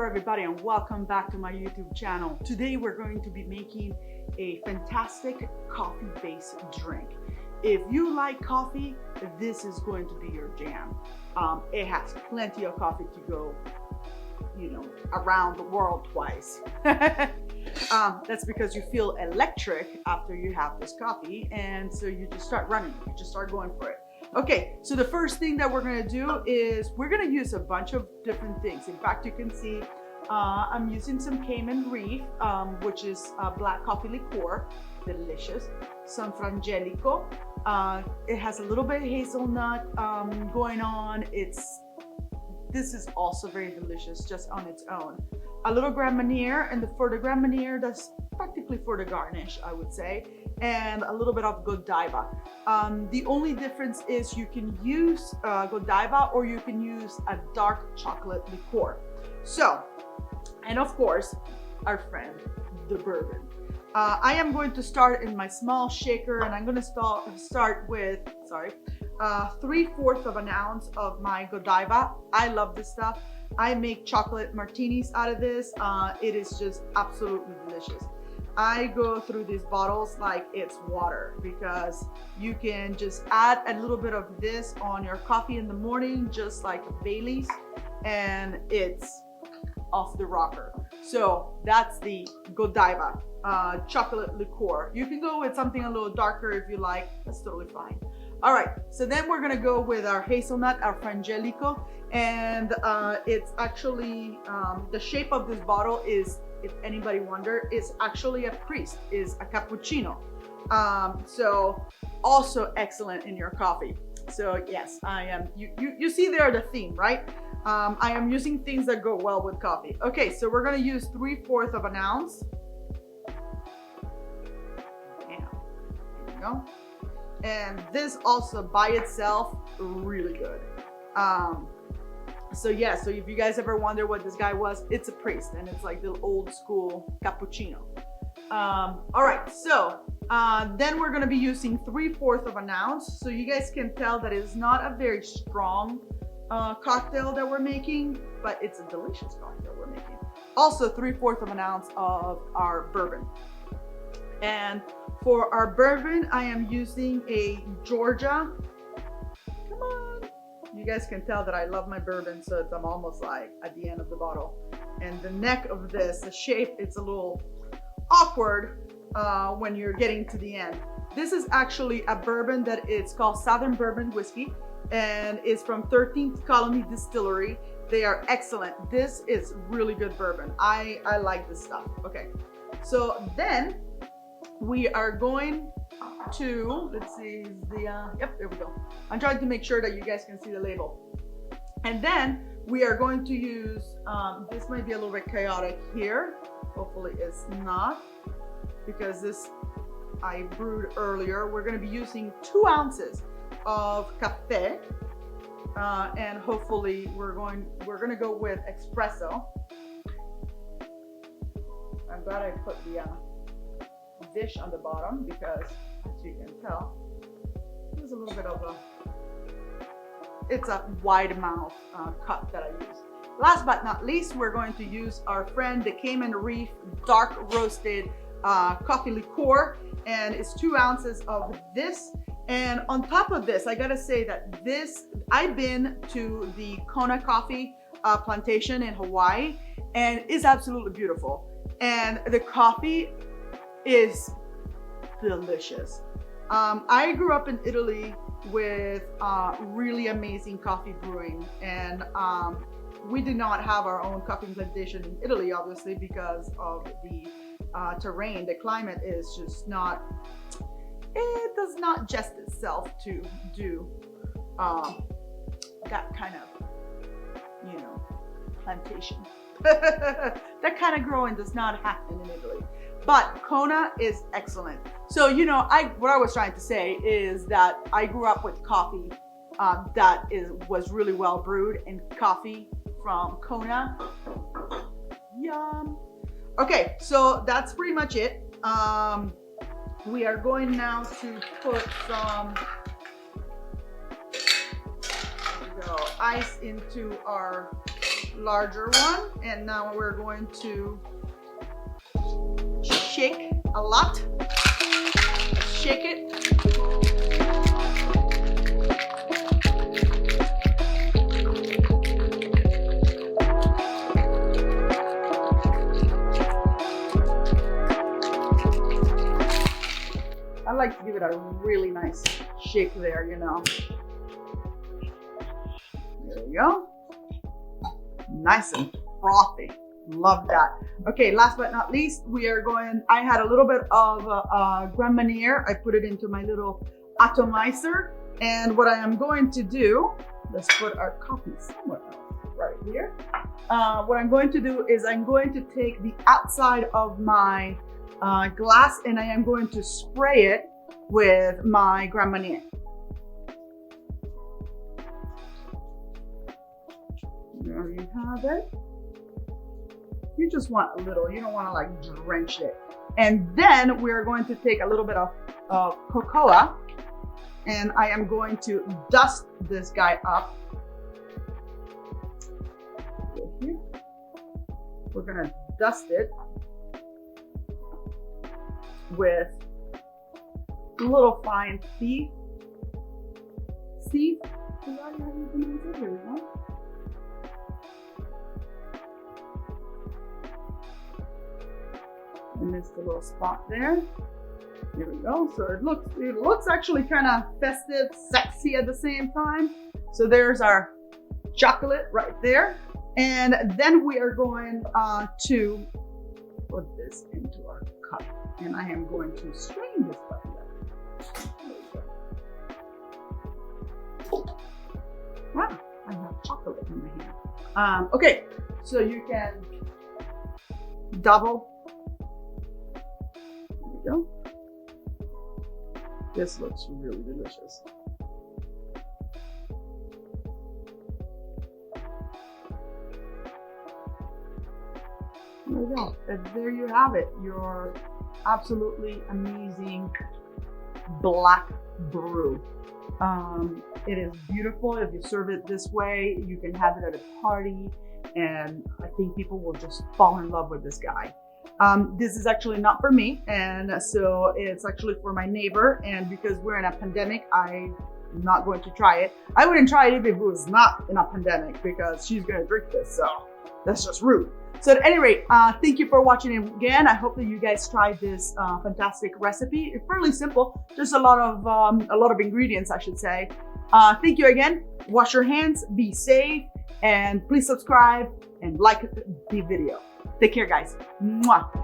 Hello everybody and welcome back to my YouTube channel. Today we're going to be making a fantastic coffee-based drink. If you like coffee, this is going to be your jam. It has plenty of coffee to go, around the world twice. That's because you feel electric after you have this coffee, and so you just start running, you just start going for it. Okay, so the first thing that we're gonna do is we're gonna use a bunch of different things. In fact, you can see I'm using some Cayman Reef, which is black coffee liqueur, delicious. Some Frangelico. It has a little bit of hazelnut going on. This is also very delicious just on its own. A little Gran Marnier, and for the Gran Marnier, that's practically for the garnish, I would say, and a little bit of Godiva. The only difference is you can use Godiva or you can use a dark chocolate liqueur. So, and of course, our friend, the bourbon. I am going to start in my small shaker, and I'm going to start with, 3/4 of an ounce of my Godiva. I love this stuff. I make chocolate martinis out of this. It is just absolutely delicious. I go through these bottles like it's water because you can just add a little bit of this on your coffee in the morning, just like Bailey's, and it's off the rocker. So that's the Godiva chocolate liqueur. You can go with something a little darker if you like. That's totally fine. All right, so then we're gonna go with our hazelnut, our Frangelico, and it's actually, the shape of this bottle is, if anybody wonder, is actually a priest, is a cappuccino. So also excellent in your coffee. So yes, I am, you see there the theme, right? I am using things that go well with coffee. Okay, so we're gonna use 3/4 of an ounce. There you go. And this also by itself, really good. So yeah, so if you guys ever wonder what this guy was, it's a priest, and it's like the old school cappuccino. All right, so then we're gonna be using 3/4 of an ounce. So you guys can tell that it's not a very strong cocktail that we're making, but it's a delicious cocktail we're making. Also 3/4 of an ounce of our bourbon. And for our bourbon, I am using a Georgia. Come on. You guys can tell that I love my bourbon, so I'm almost like at the end of the bottle. And the neck of this, the shape, it's a little awkward when you're getting to the end. This is actually a bourbon that it's called Southern Bourbon Whiskey, and it's from 13th Colony Distillery. They are excellent. This is really good bourbon. I like this stuff. Okay, so then we are going to, let's see, yep, there we go. I'm trying to make sure that you guys can see the label. And then we are going to use, this might be a little bit chaotic here. Hopefully it's not, because this I brewed earlier. We're gonna be using 2 ounces of café, and hopefully we're gonna go with espresso. I'm glad I put the dish on the bottom, because as you can tell, there's a little bit of it's a wide mouth cup that I use. Last but not least, we're going to use our friend, the Cayman Reef dark roasted coffee liqueur, and it's 2 ounces of this. And on top of this, I gotta say that I've been to the Kona Coffee plantation in Hawaii, and it's absolutely beautiful. And the coffee is delicious. I grew up in Italy with really amazing coffee brewing, and we did not have our own coffee plantation in Italy, obviously, because of the terrain. The climate is just not, it does not just itself to do that kind of, plantation. That kind of growing does not happen in Italy. But Kona is excellent. So, what I was trying to say is that I grew up with coffee that was really well brewed, and coffee from Kona. Yum. Okay, so that's pretty much it. We are going now to put some ice into our larger one. And now we're going to shake a lot. Shake it. I like to give it a really nice shake there, you know. There we go. Nice and frothy. Love that. Okay, last but not least, we are going, I had a little bit of Gran Marnier. I put it into my little atomizer. And what I am going to do, let's put our coffee somewhere else, right here. What I'm going to do is I'm going to take the outside of my glass and I am going to spray it with my Gran Marnier. There you have it. You just want a little, you don't want to like drench it. And then we're going to take a little bit of cocoa and I am going to dust this guy up. Here. We're going to dust it with a little fine sieve. Sieve? Here we go. And there's the little spot there. Here we go. So it looks actually kind of festive, sexy at the same time. So there's our chocolate right there. And then we are going to put this into our cup. And I am going to strain this button. Wow, I have chocolate in my hand. Okay, so you can double. There we go. This looks really delicious. There we go. And there you have it. Your absolutely amazing black brew. It is beautiful. If you serve it this way, you can have it at a party, and I think people will just fall in love with this guy. This is actually not for me, and so it's actually for my neighbor, and because we're in a pandemic, I'm not going to try it. I wouldn't try it if it was not in a pandemic, because she's going to drink this, so that's just rude. So at any rate, thank you for watching again. I hope that you guys tried this fantastic recipe. It's fairly simple, just a lot of ingredients, I should say. Thank you again. Wash your hands, be safe, and please subscribe and like the video. Take care, guys. Mwah.